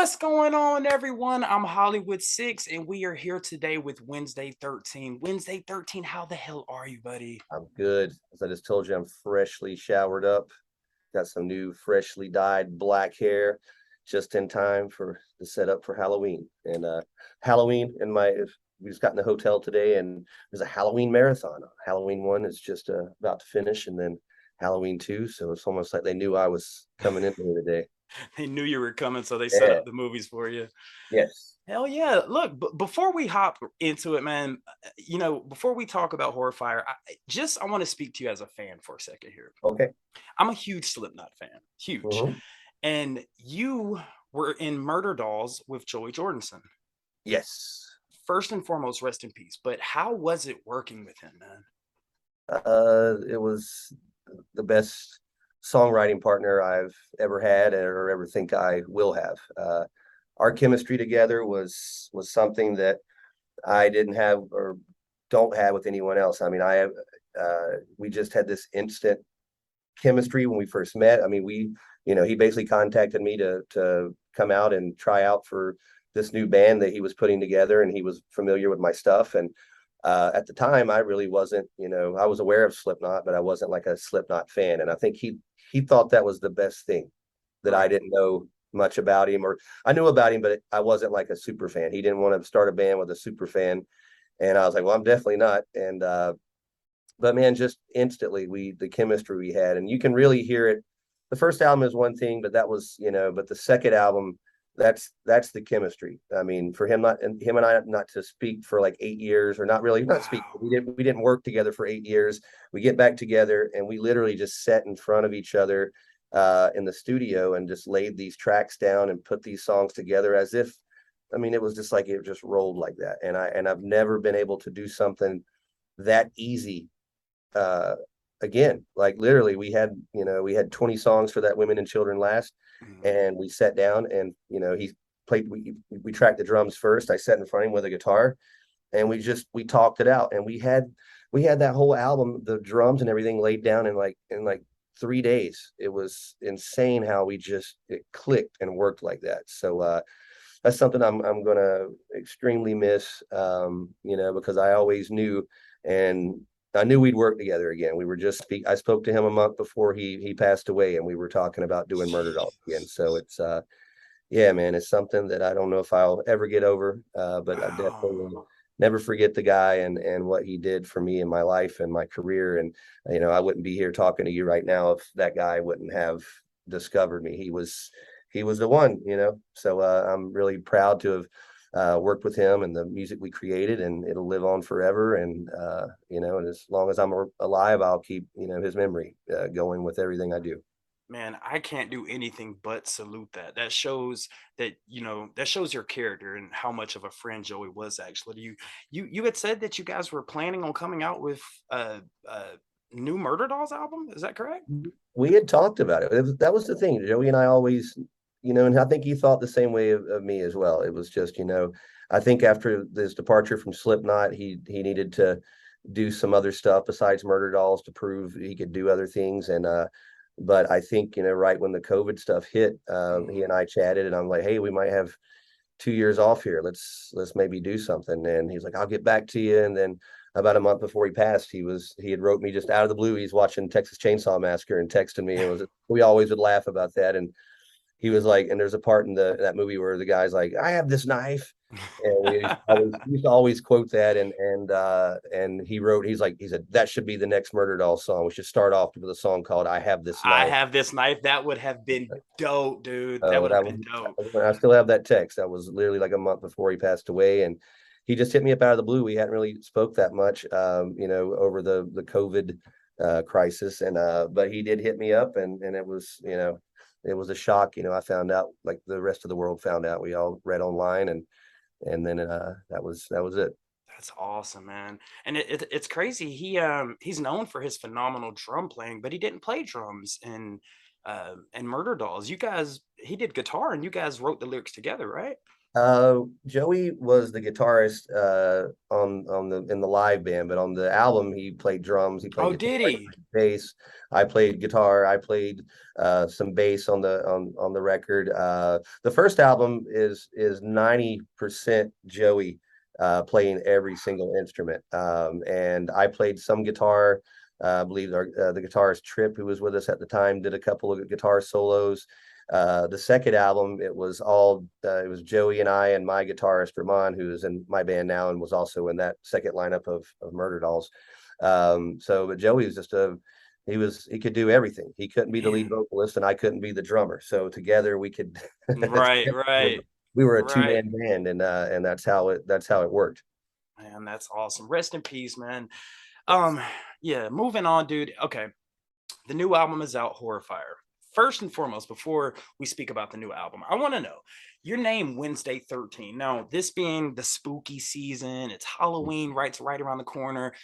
What's going on, everyone? I'm Hollywood Six, and we are here today with Wednesday 13. Wednesday 13, how the hell are you, buddy? I'm good. As I just told you, I'm freshly showered up. Got some new freshly dyed black hair just in time for the setup for Halloween. And Halloween in my we just got in the hotel today and there's a Halloween marathon. Halloween one is just about to finish and then Halloween two. So it's almost like they knew I was coming in here today. They knew you were coming, so they set Yeah. up the movies for you. Yes. Hell yeah. Look, before we hop into it, man, before we talk about Horrifier, I want to speak to you as a fan for a second here. Okay. I'm a huge Slipknot fan, huge. Hmm. And you were in Murder Dolls with Joey Jordison. Yes. First and foremost, rest in peace. But how was it working with him, man? It was the best songwriting partner I've ever had or ever think I will have. Our chemistry together was something that I didn't have or don't have with anyone else. I mean, I have we just had this instant chemistry when we first met. I mean, he basically contacted me to come out and try out for this new band that he was putting together, and he was familiar with my stuff. And at the time, I really wasn't, I was aware of Slipknot, but I wasn't like a Slipknot fan. And I think he thought that was the best thing that I Right. didn't know much about him, or I knew about him, but I wasn't like a super fan. He didn't want to start a band with a super fan, and I was like, well, I'm definitely not. And but man, just instantly the chemistry we had, and you can really hear it. The first album is one thing, but that was, but the second album, that's the chemistry. I mean, for him and I not to speak for like 8 years, or not really not speak. Wow. We didn't work together for 8 years. We get back together and we literally just sat in front of each other in the studio and just laid these tracks down and put these songs together as if, I mean, it was just like it just rolled like that. And I've never been able to do something that easy uh again. Like literally we had 20 songs for that Women and Children last, Mhm. and we sat down and he played, we tracked the drums first. I sat in front of him with a guitar and we talked it out, and we had that whole album, the drums and everything laid down in like 3 days. It was insane how it clicked and worked like that. So that's something I'm gonna extremely miss, because I always knew, and I knew we'd work together again. I spoke to him a month before he passed away, and we were talking about doing Murder Dolls again. So it's yeah, man, it's something that I don't know if I'll ever get over, but I definitely Wow. will never forget the guy and what he did for me in my life and my career. And I wouldn't be here talking to you right now if that guy wouldn't have discovered me. He was the one. So I'm really proud to have worked with him and the music we created, and it'll live on forever. And and as long as I'm alive, I'll keep his memory going with everything I do. Man, I can't do anything but salute that. That shows your character and how much of a friend Joey was actually. You had said that you guys were planning on coming out with a new Murder Dolls album. Is that correct? We had talked about it. That was the thing. Joey and I always, and I think he thought the same way of me as well. It was just, I think after this departure from Slipknot, he needed to do some other stuff besides Murder Dolls to prove he could do other things. And but I think, right when the COVID stuff hit, he and Mhm. I chatted, and I'm like, hey, we might have 2 years off here. Let's maybe do something. And he's like, I'll get back to you. And then about a month before he passed, he had wrote me just out of the blue. He's watching Texas Chainsaw Massacre and texted me. We always would laugh about that. And he was like, and there's a part in that movie where the guy's like, I have this knife. And we used to always quote that, and he said that should be the next Murder Doll song. We should start off with a song called "I Have This I Knife." have this knife. That would have been dope, dude. That would have That was, been dope. I still have that text. That was literally like a month before he passed away, and he just hit me up out of the blue. We hadn't really spoke that much, over the COVID crisis, and but he did hit me up, and it was a shock. I found out like the rest of the world found out. We all read online, and then that was it. That's awesome, man. And it's crazy. He's known for his phenomenal drum playing, but he didn't play drums in Murder Dolls. You guys, he did guitar, and you guys wrote the lyrics together, right? Joey was the guitarist on the in the live band, but on the album he played drums, he played Oh, guitar, did he he? played bass. I played guitar, I played some bass on the record. The first album is 90% Joey playing every single instrument. And I played some guitar. I believe the guitarist Trip, who was with us at the time, did a couple of guitar solos. The second album, it was Joey and I and my guitarist Ramon, who is in my band now and was also in that second lineup of Murder Dolls. But Joey was he could do everything. He couldn't be the lead Man. vocalist, and I couldn't be the drummer. So together we could. Right, right, We were a right. two-man band, and that's how it worked. Man, that's awesome. Rest in peace, man. Yeah, moving on, dude. Okay. The new album is out, Horrifier. First and foremost, before we speak about the new album, I want to know your name, Wednesday 13. Now, this being the spooky season, it's Halloween, right? It's right around the corner.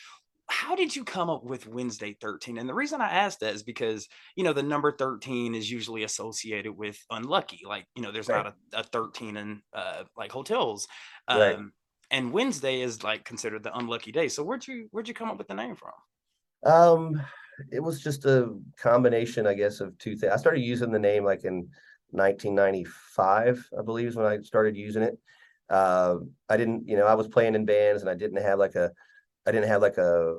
How did you come up with Wednesday 13? And the reason I asked that is because, the number 13 is usually associated with unlucky. Like, there's Right, not a 13 in like hotels. right. And Wednesday is like considered the unlucky day. So where'd you come up with the name from? Um, it was just a combination, I guess, of two things. I started using the name like in 1995, I believe, is when I started using it. I didn't, I was playing in bands, and I didn't have like a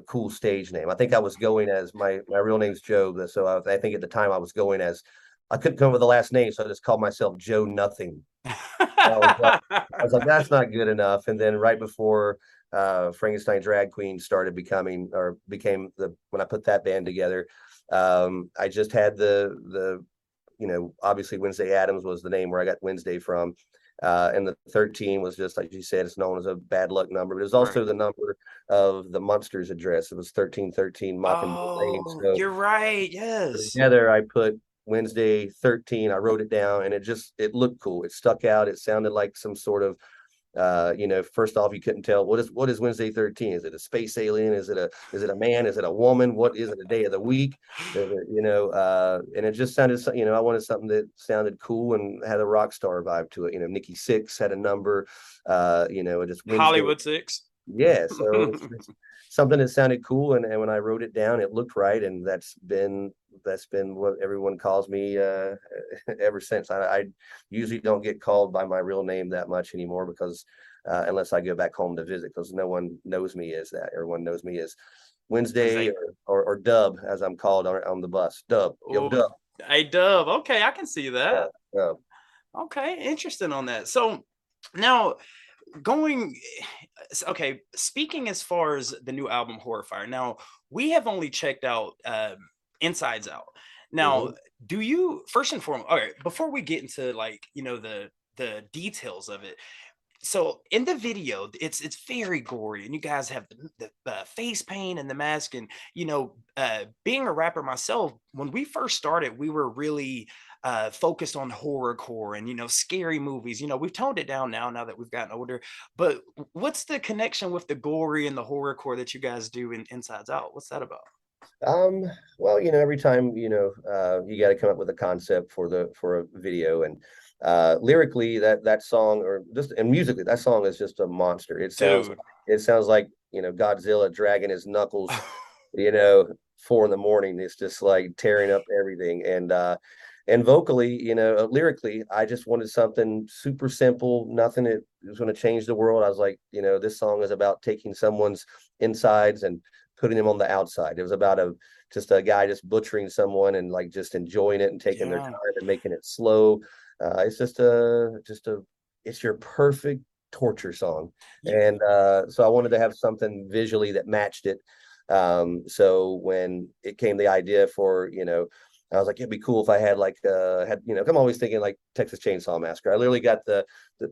cool stage name. I think I was going as my real name's Joe, so I think at the time I was going as I couldn't come up with the last name, so I just called myself Joe Nothing. I was like, that's not good enough. And then right before Frankenstein Drag Queen started becoming or became the when I put that band together, I just had obviously Wednesday Adams was the name where I got Wednesday from. And the 13 was just like you said, it's known as a bad luck number, but it was also Right. the number of the monster's address. It was 1313 Mockingbird Lane. Oh, So you're right. Yes. together I put Wednesday 13. I wrote it down, and it looked cool. It stuck out. It sounded like some sort of first off, you couldn't tell what is Wednesday 13. Is it a space alien? Is it a man? Is it a woman? What is it, a day of the week? And it just sounded, I wanted something that sounded cool and had a rock star vibe to it. Nikki Six had a number, just Wednesday. Hollywood Six. Yeah, so it's something that sounded cool, and when I wrote it down, it looked right, and that's been what everyone calls me ever since. I usually don't get called by my real name that much anymore because unless I go back home to visit, because no one knows me as that. Everyone knows me as Wednesday Wednesday. or Dub, as I'm called on the bus. Dub, yo, Oh, Dub. hey Dub. Okay, I can see Yeah, that. Dub. Okay, interesting on that. So now going okay, speaking as far as the new album Horrifier. Now, we have only checked out Insides Out. Now, Mhm. do you first and foremost, all right, before we get into like, the details of it, so in the video it's very gory and you guys have the face paint and the mask and being a rapper myself, when we first started we were really focused on horrorcore and scary movies. We've toned it down now that we've gotten older, but what's the connection with the gory and the horrorcore that you guys do in Insides Out? What's that about? Um, well, every time, you got to come up with a concept for a video, and lyrically that song or just and musically that song is just a monster. Dude. It sounds like, Godzilla dragging his knuckles, 4 in the morning. It's just like tearing up everything. And vocally, lyrically, I just wanted something super simple, nothing that was going to change the world. I was like, this song is about taking someone's insides and putting them on the outside. It was about just a guy just butchering someone and like just enjoying it and taking their Yeah. time and making it slow. It's just it's your perfect torture song. You, And so I wanted to have something visually that matched it. So when it came the idea for, I was like, it'd be cool if I had like I'm always thinking like Texas Chainsaw Massacre. I literally got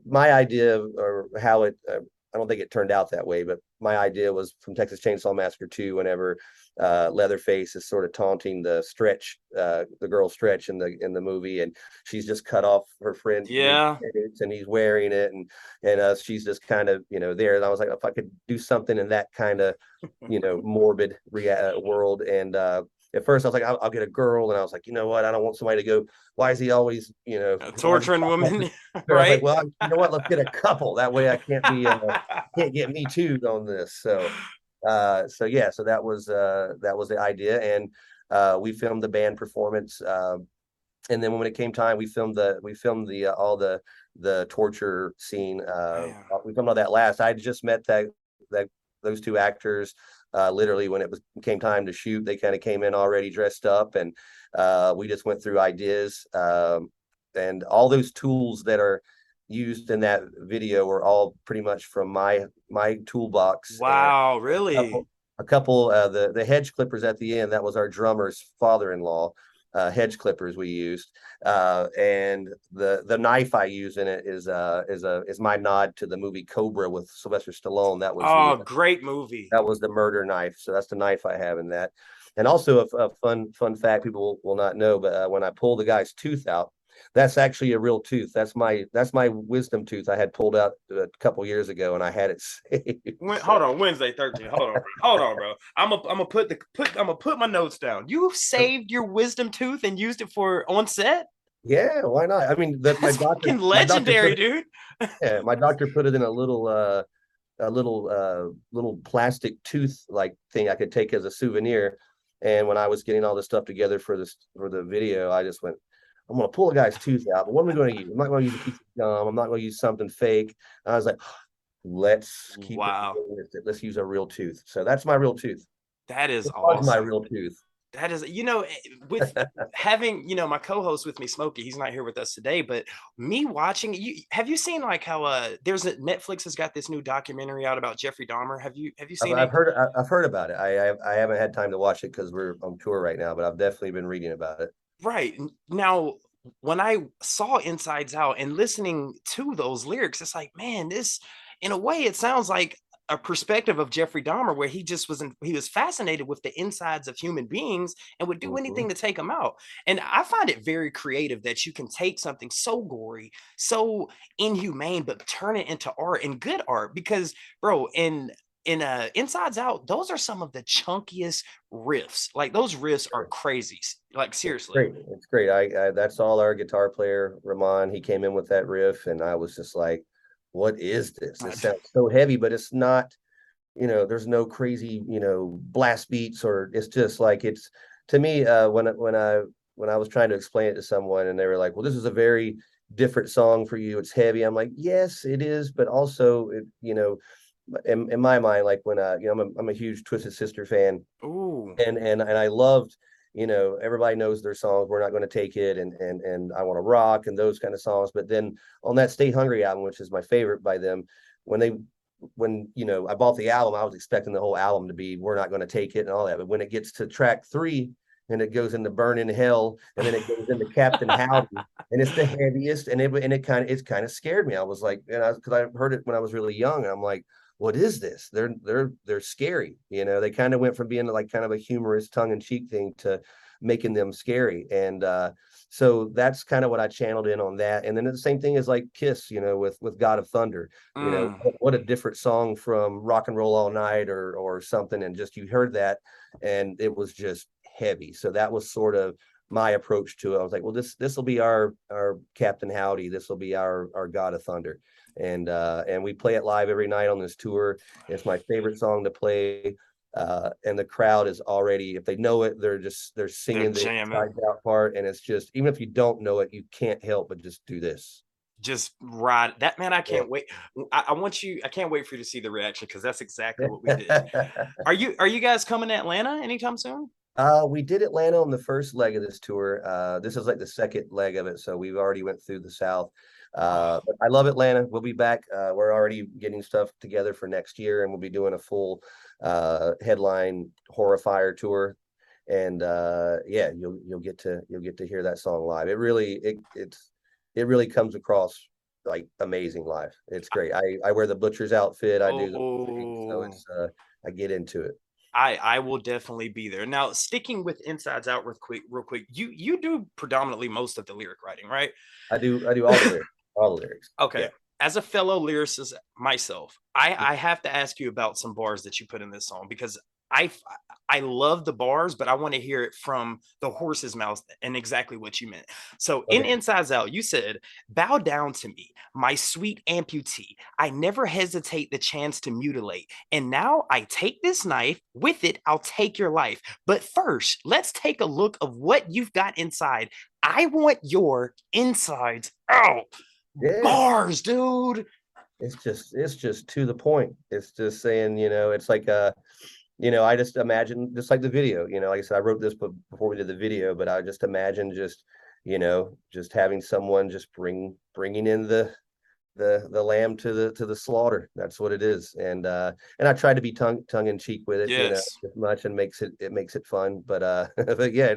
my idea or how it I don't think it turned out that way, but my idea was from Texas Chainsaw Massacre 2, whenever Leatherface is sort of taunting the girl Stretch in the movie, and she's just cut off her friend yeah. and he's wearing it, and she's just kind of there. And I was like, if I could do something in that kind of morbid world, at first I was like, I'll get a girl, and I was like, you know what, I don't want somebody to go, why is he always, why is he Torturing women, I was like, right? well, you know what, let's get a couple, that way I can't be can't get me too on this. So yeah, so that was the idea. And we filmed the band performance, and then when it came time, we filmed the all the torture scene. Man. We filmed all that last. I just met that those two actors literally when it was came time to shoot. They kind of came in already dressed up, and we just went through ideas, and all those tools that are used in that video were all pretty much from my toolbox. And Wow, a really? couple, the hedge clippers at the end, that was our drummer's father-in-law. Hedge clippers we used, and the knife I use in it is my nod to the movie Cobra with Sylvester Stallone. Oh, great movie. That was the murder knife. So that's the knife I have in that. And also a fun fact people will not know, but when I pull the guy's tooth out, that's actually a real tooth. That's my wisdom tooth I had pulled out a couple years ago, and I had it saved. Hold on, Wednesday 13. Hold on, bro. Hold on, bro. I'm gonna put my notes down. You saved your wisdom tooth and used it for on set? Yeah, why not? I mean, my That's doctor fucking my doctor put legendary, it, dude. yeah, my doctor put it in a little plastic tooth like thing I could take as a souvenir. And when I was getting all this stuff together for the video, I just went, I'm gonna pull a guy's tooth out, but what am I going to use? I'm not going to use a piece of gum. I'm not going to use something fake. And I was like, let's keep it Wow. realistic. Let's use a real tooth. So that's my real tooth. That is It was my awesome. real tooth. That is, with having, my co-host with me, Smokey, he's not here with us today, but me watching you, have you seen like how there's a Netflix has got this new documentary out about Jeffrey Dahmer? Have you I've, seen I've it? heard I've heard about it. I haven't had time to watch it because we're on tour right now, but I've definitely been reading about it. Right. Now, when I saw Insides Out and listening to those lyrics, it's like, man, this, in a way, it sounds like a perspective of Jeffrey Dahmer where he was fascinated with the insides of human beings and would do Mhm. anything to take them out. And I find it very creative that you can take something so gory, so inhumane, but turn it into art and good art. Because, bro, in Insides Out, those are some of the chunkiest riffs. Like those riffs are crazy. Like seriously. Great. It's great. I that's all our guitar player, Ramon. He came in with that riff, and I was just like, what is this? It sounds so heavy, but it's not, there's no crazy, blast beats, or it's just like it's to me, when I was trying to explain it to someone and they were like, well, this is a very different song for you. It's heavy. I'm like, yes, it is, but also in my mind, like when I'm a huge Twisted Sister fan, Ooh. and I loved, everybody knows their songs, We're Not Going to Take It, and I Want to Rock, and those kind of songs. But then on that Stay Hungry album, which is my favorite by them, when they when I bought the album, I was expecting the whole album to be We're Not Going to Take It and all that. But when it gets to track 3 and it goes into Burn in Hell, and then it goes into Captain Howdy, and it's the heaviest, and it kind of scared me. I was like, because I heard it when I was really young, and I'm like, what is this? They're scary. They kind of went from being like kind of a humorous tongue-in-cheek thing to making them scary. And so that's kind of what I channeled in on that. And then the same thing is like Kiss, with God of Thunder. Mm. What a different song from Rock and Roll All Night or something. And just you heard that, and it was just heavy. So that was sort of my approach to it. I was like, well, this will be our Captain Howdy. This will be our God of Thunder. And we play it live every night on this tour. It's my favorite song to play. And the crowd is already, if they know it, they're They're singing the jamming. inside out part. And it's just, even if you don't know it, you can't help but just do this. Just ride that, man. I Yeah. can't wait. I can't wait for you to see the reaction because that's exactly what we did. Are you guys coming to Atlanta anytime soon? We did Atlanta on the first leg of this tour. This is like the second leg of it, so we've already went through the South. Oh, But I love Atlanta. We'll be back. We're already getting stuff together for next year, and we'll be doing a full headline horrifier tour. And yeah, you'll get to hear that song live. It really comes across like amazing live. It's great. I wear the butcher's outfit. I do the whole thing, so oh, I get into it. I will definitely be there. Now, sticking with Insides Out real quick. You do predominantly most of the lyric writing, right? I do all the lyrics. All the lyrics. Yeah. Okay. As a fellow lyricist myself, I have to ask you about some bars that you put in this song because I I love the bars, but I want to hear it from the horse's mouth and exactly what you meant. So in Okay. Insides Out, you said, "Bow down to me, my sweet amputee. I never hesitate the chance to mutilate. And now I take this knife. With it, I'll take your life. But first, let's take a look of what you've got inside. I want your insides out." Yeah. Bars, dude. It's just to the point. It's just saying, it's like I just imagine just like the video, like I said, I wrote this before we did the video, but I just imagine just having someone just bringing in the lamb to the slaughter. That's what it is. And I try to be tongue in cheek with it, Yes. as much, and makes it fun. But but yeah,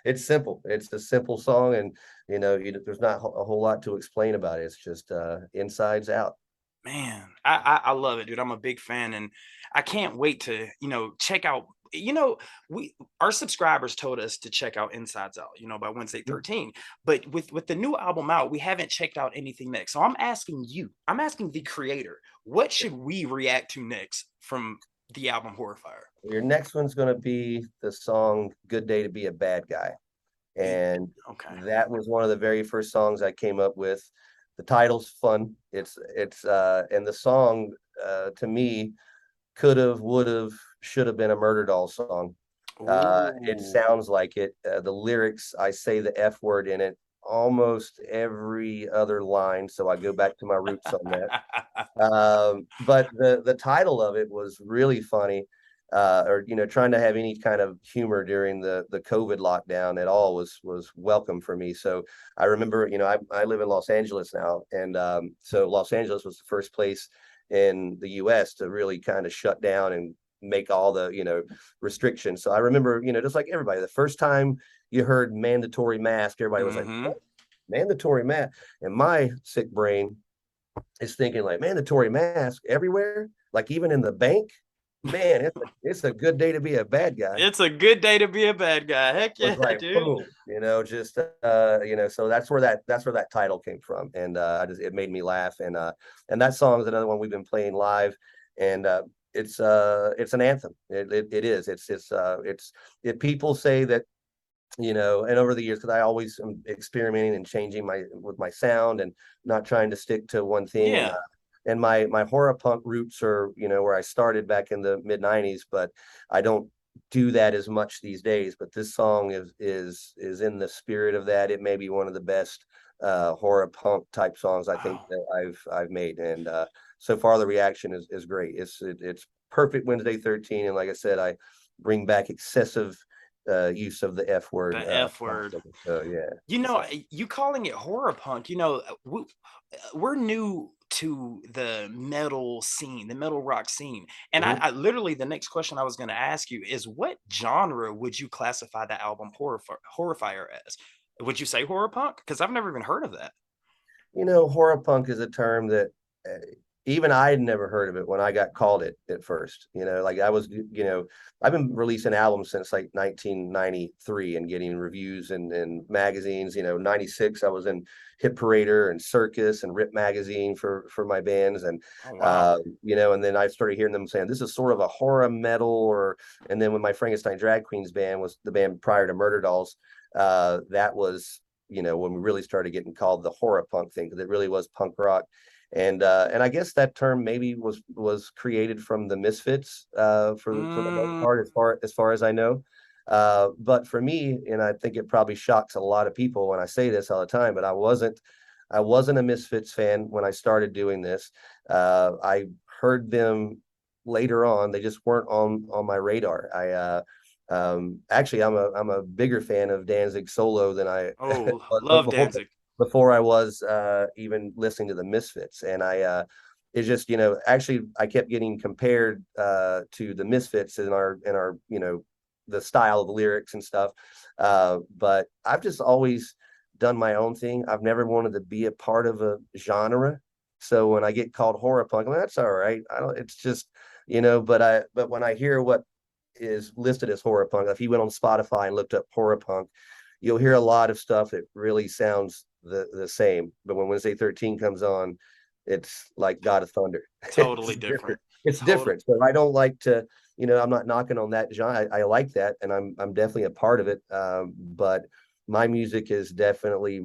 it's simple. It's a simple song, and there's not a whole lot to explain about it. It's just insides out. Man, I love it, dude. I'm a big fan, and I can't wait to check out. We our subscribers told us to check out Insides Out, by Wednesday 13. But with the new album out, we haven't checked out anything next. So I'm asking you, I'm asking the creator, what should we react to next from the album Horrifier? Your next one's going to be the song "Good Day to Be a Bad Guy." Good. And Okay. that was one of the very first songs I came up with. The title's fun. It's and the song, to me, could have, would have, should have been a Murder Doll song. It Ooh. sounds like it. The lyrics, I say the F word in it almost every other line, so I go back to my roots on that. But the title of it was really funny, or trying to have any kind of humor during the COVID lockdown at all was welcome for me. So I remember, I live in Los Angeles now, and so Los Angeles was the first place in the U.S. to really kind of shut down and make all the restrictions. So I remember, just like everybody, the first time you heard mandatory mask, everybody was like, Hmm. "What? Mandatory mask?" And my sick brain is thinking like mandatory mask everywhere, like even in the bank. Man, it's a good day to be a bad guy. It's a good day to be a bad guy. Heck Was yeah, like dude. boom, just so that's where that title came from, and it made me laugh, and that song is another one we've been playing live, and it's an anthem. It is. It's if people say that, and over the years, because I always am experimenting and changing my sound and not trying to stick to one thing. And Yeah. my horror punk roots are, where I started back in the mid '90s, but I don't do that as much these days. But this song is in the spirit of that. It may be one of the best horror punk type songs I think Wow. that I've made, and so far the reaction is great. It's perfect Wednesday 13, and like I said, I bring back excessive use of the F word. The F word. So yeah. So You calling it horror punk, we're new to the metal scene, the metal rock scene. And mhm. I literally, the next question I was going to ask you is, what genre would you classify the album Horrifier as? Would you say horror punk? Because I've never even heard of that. Horror punk is a term that even I had never heard of it when I got called it at first. Like I've been releasing albums since like 1993 and getting reviews in magazines. 96, I was in Hit Parader and Circus and Rip Magazine for my bands. And, Oh, wow. and then I started hearing them saying this is sort of a horror metal, and then when my Frankenstein Drag Queens band was the band prior to Murder Dolls, that was when we really started getting called the horror punk thing, because it really was punk rock. And I guess that term maybe was created from the Misfits, for the most Mm, part, as far as I know. But for me, and I think it probably shocks a lot of people when I say this all the time, but I wasn't a Misfits fan when I started doing this. I heard them later on; they just weren't on my radar. Actually, I'm a bigger fan of Danzig solo than I oh, was love before Danzig. I was even listening to the Misfits. And it's just, actually I kept getting compared to the Misfits in our the style of the lyrics and stuff. But I've just always done my own thing. I've never wanted to be a part of a genre. So when I get called horror punk, I'm like, that's all right. I don't. It's just, but when I hear what is listed as horror punk, if you went on Spotify and looked up horror punk, you'll hear a lot of stuff that really sounds the same. But when Wednesday 13 comes on, it's like God of Thunder. It's Totally different. different. It's Total. different. So I don't like to, I'm not knocking on that genre. I like that, and I'm definitely a part of it. But my music is definitely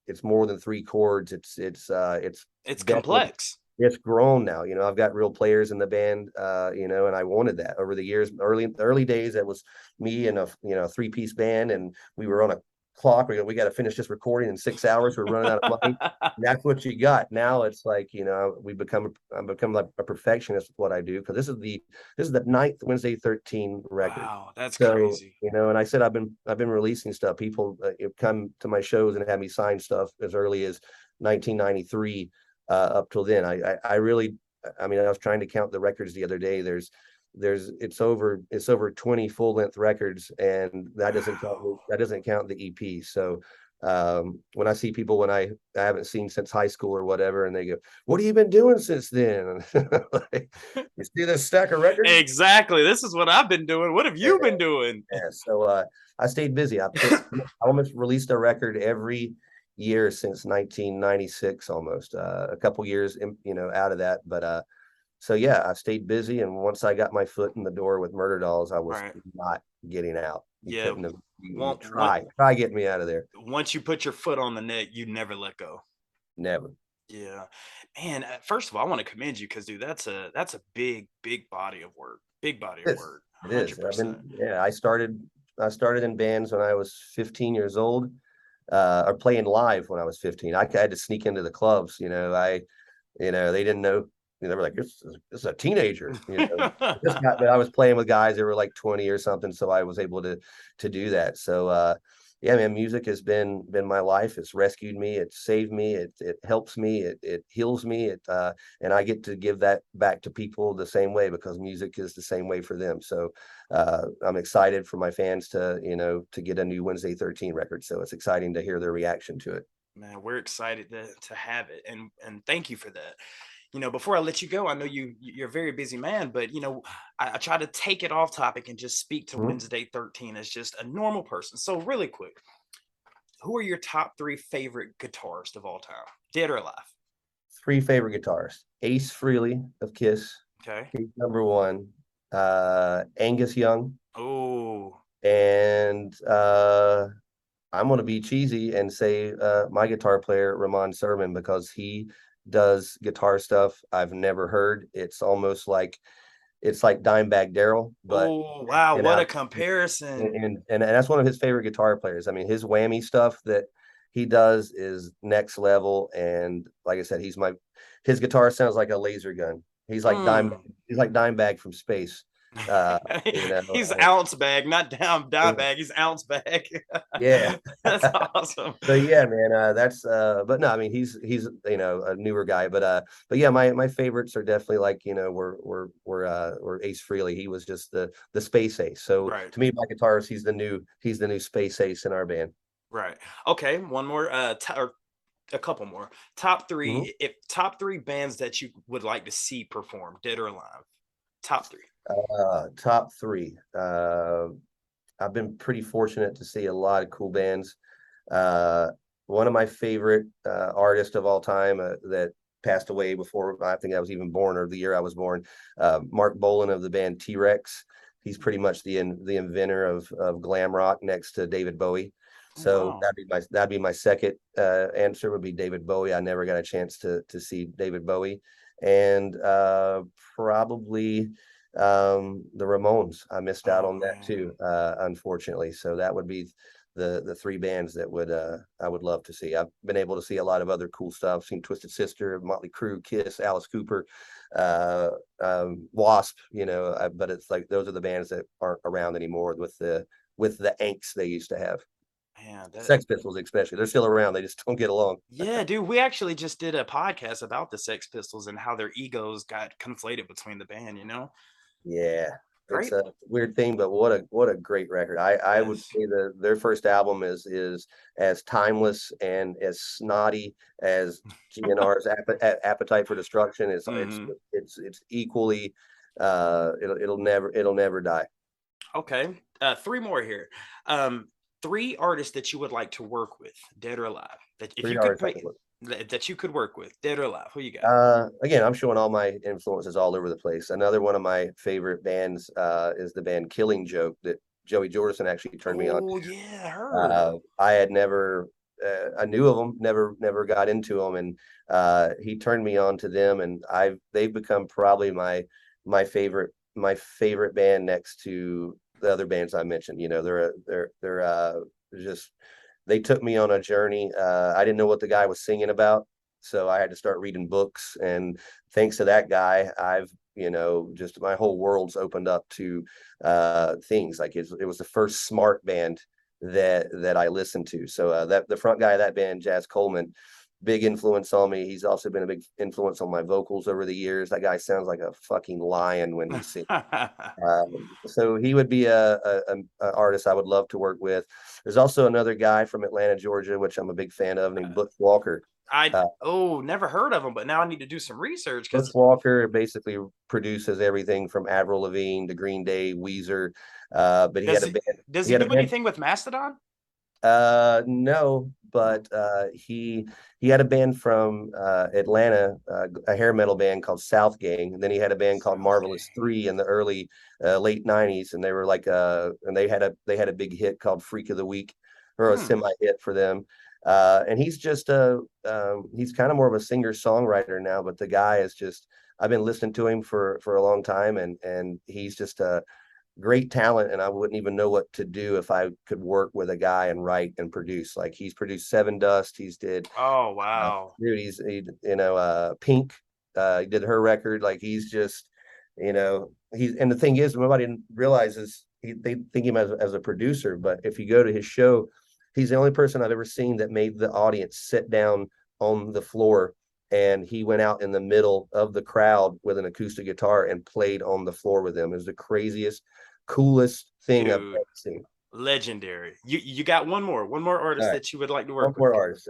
it's more than three chords. It's It's definitely complex. it's grown now. I've got real players in the band, and I wanted that over the years. Early days, it was me and a three-piece band, and we were on a clock. We got to finish this recording in 6 hours. We're running out of money. And that's what you got. Now it's like, I'm become like a perfectionist with what I do, because this is the ninth Wednesday 13 record. Wow, that's So, crazy. and I said I've been releasing stuff. People come to my shows and have me sign stuff as early as 1993 up till then. I really, I mean, I was trying to count the records the other day. It's over 20 full-length records, and Wow. that doesn't count the EP. So when I see people when I haven't seen since high school or whatever, and they go, "What have you been doing since then?" Like, you see this stack of records? Exactly. This is what I've been doing. What have Yeah, you been doing? yeah. So I stayed busy. I almost released a record every year since 1996, almost a couple years out of that. But so yeah, I stayed busy, and once I got my foot in the door with Murder Dolls, I was Right. not getting out. You Yeah. couldn't have. You Won't, try getting me out of there. once you put your foot on the neck, you never let go. Never. Yeah. Man, first of all, I want to commend you because dude, that's a big body of work. Big body of It is. work. It is. 100%. Yeah. I started in bands when I was 15 years old, or playing live when I was 15. I had to sneak into the clubs. They didn't know. They were like, "This is a teenager." But I was playing with guys that were like 20 or something, so I was able to do that. So yeah, man, music has been my life. It's rescued me. It saved me. It helps me. It heals me. And I get to give that back to people the same way, because music is the same way for them. So I'm excited for my fans to get a new Wednesday 13 record. So it's exciting to hear their reaction to it. Man, we're excited to have it, and thank you for that. Before I let you go, I know you're a very busy man, but I try to take it off topic and just speak to Mhm. Wednesday 13 as just a normal person. So really quick, who are your top three favorite guitarists of all time, dead or alive? Three favorite guitarists: Ace Frehley of Kiss, Okay. he's number one. Angus Young, Oh, and I'm going to be cheesy and say my guitar player Ramon Sermon, because he does guitar stuff I've never heard. It's like Dimebag Daryl, but oh, wow! and What a out comparison. and that's one of his favorite guitar players. I mean, his whammy stuff that he does is next level. And like I said, his guitar sounds like a laser gun. He's like dime Mm. he's like Dimebag from space. Uh, you know, He's ounce bag, not down and bag. He's ounce bag. yeah. That's awesome. So yeah, man, that's but no, I mean he's a newer guy, but yeah, my favorites are definitely like we're Ace Frehley. He was just the space ace. So Right. to me, my guitarist, he's the new space ace in our band. Right. Okay. One more. Or a couple more. Top Mhm. three. If top three bands that you would like to see perform, dead or alive. Top three. Top three. I've been pretty fortunate to see a lot of cool bands. Uh, One of my favorite artists of all time that passed away before I think I was even born, or the year I was born, Mark Bolan of the band T-Rex. He's pretty much the inventor of glam rock next to David Bowie. Oh, So wow. that'd be my second answer, would be David Bowie. I never got a chance to see David Bowie, and probably the Ramones. I missed out Oh on that man. too, unfortunately. So that would be the three bands that would I would love to see. I've been able to see a lot of other cool stuff. I've seen Twisted Sister, Motley Crue, Kiss, Alice Cooper, uh, Wasp. But it's like those are the bands that aren't around anymore with the angst they used to have. Man, that Sex Pistols, especially, they're still around. They just don't get along. yeah, dude. We actually just did a podcast about the Sex Pistols and how their egos got conflated between the band. Yeah, it's Great. a weird thing, but what a great record. I would Yes. say their first album is as timeless and as snotty as GNR's Appetite for Destruction. It's it's Hmm. it's it's equally it'll never die. Okay. Three more here. Three artists that you would like to work with, dead or alive. That if Three you could artists I pay, can look. that you could work with, dead or alive. Who you got? Again, I'm showing all my influences all over the place. Another one of my favorite bands is the band Killing Joke that Joey Jordison actually turned me on. Oh yeah, I heard. I had never, I knew of them, never got into them, and he turned me on to them, and they've become probably my favorite band next to the other bands I mentioned. You know, they're just they took me on a journey. I didn't know what the guy was singing about, so I had to start reading books, and thanks to that guy, I've just my whole world's opened up to things like it was the first smart band that I listened to. So that the front guy of that band, Jazz Coleman, big influence on me. He's also been a big influence on my vocals over the years. That guy sounds like a fucking lion when he sings. So he would be a artist I would love to work with. There's also another guy from Atlanta, Georgia, which I'm a big fan of, named Butch Walker. I Uh, never heard of him, but now I need to do some research Butch because Walker basically produces everything from Avril Lavigne to Green Day, Weezer. But he had does a he band. does He he had a do band. anything with Mastodon? No, Oh, but he had a band from Atlanta, a hair metal band called South Gang. And then he had a band called South Marvelous Gang. Three in the early late '90s, and they were like and they had a big hit called Freak of the Week, or a Hmm. semi hit for them. And he's kind of more of a singer songwriter now, but the guy is just I've been listening to him for a long time, and he's just great talent, and I wouldn't even know what to do if I could work with a guy and write and produce. Like he's produced Seven Dust, Oh wow. dude, Pink, he did her record. Like he's just, he's and the thing is, nobody realizes they think him as a producer, but if you go to his show, he's the only person I've ever seen that made the audience sit down on the floor, and he went out in the middle of the crowd with an acoustic guitar and played on the floor with them. It was the craziest, coolest thing I've Dude, ever seen. legendary. You got one more All artist right. that you would like to One work with. more artist.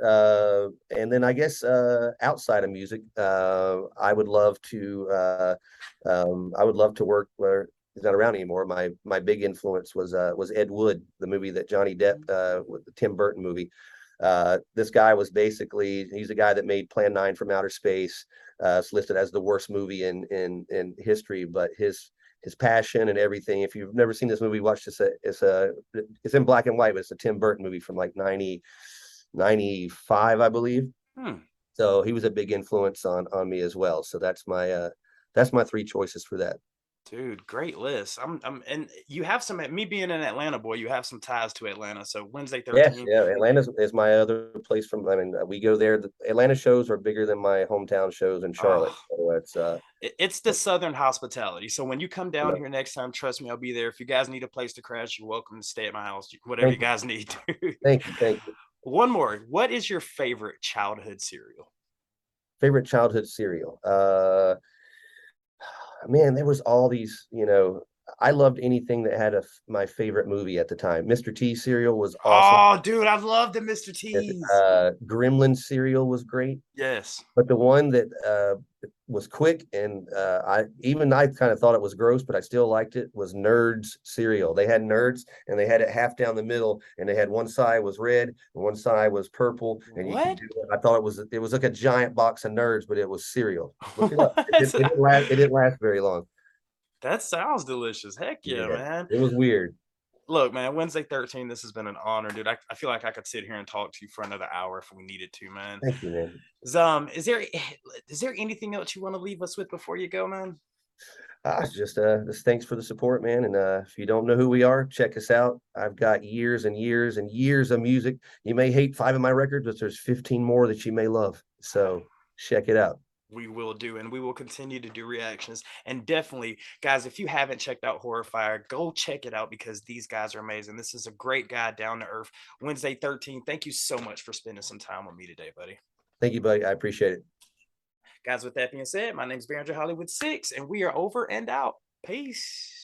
And then I guess outside of music, I would love to work where he's not around anymore. My big influence was Ed Wood, the movie that Johnny Depp with the Tim Burton movie. This guy was basically he's a guy that made Plan 9 from Outer Space. It's listed as the worst movie in history, but his passion and everything. If you've never seen this movie, watch this. It's in black and white, but it's a Tim Burton movie from like 95, I believe. Hmm. So he was a big influence on me as well. So that's my three choices for that. Dude, great list. And you have some, me being an Atlanta boy, you have some ties to Atlanta. So Wednesday Yes, 13th. yeah. Atlanta is my other place from. I mean, we go there. The Atlanta shows are bigger than my hometown shows in Charlotte. Oh, So it's it's the Southern hospitality. So when you come you down know, here next time, trust me, I'll be there. If you guys need a place to crash, you're welcome to stay at my house, whatever you thank you, guys need. thank you. One more. What is your favorite childhood cereal? Favorite childhood cereal. Man, there was all these, I loved anything that had my favorite movie at the time. Mr. T cereal was awesome. Oh, dude, I love the Mr. T's. Gremlin cereal was great. Yes. But the one that was quick and I kind of thought it was gross, but I still liked it was Nerds cereal. They had Nerds and they had it half down the middle, and they had one side was red and one side was purple, and you could What? do it. I thought it was like a giant box of Nerds, but it was cereal. Look it up. It didn't last very long. That sounds delicious. Heck yeah, Yeah, man. it was weird. Look, man, Wednesday 13, this has been an honor, dude. I feel like I could sit here and talk to you for another hour if we needed to, man. Thank you, man. Is there anything else you want to leave us with before you go, man? Just thanks for the support, man. And if you don't know who we are, check us out. I've got years and years and years of music. You may hate 5 of my records, but there's 15 more that you may love. So check it out. We will do, and we will continue to do reactions. And definitely, guys, if you haven't checked out Horrifier, go check it out because these guys are amazing. This is a great guy, down to earth. Wednesday 13. Thank you so much for spending some time with me today, buddy. Thank you, buddy. I appreciate it. Guys, with that being said, my name is Behringer Hollywood 6, and we are over and out. Peace.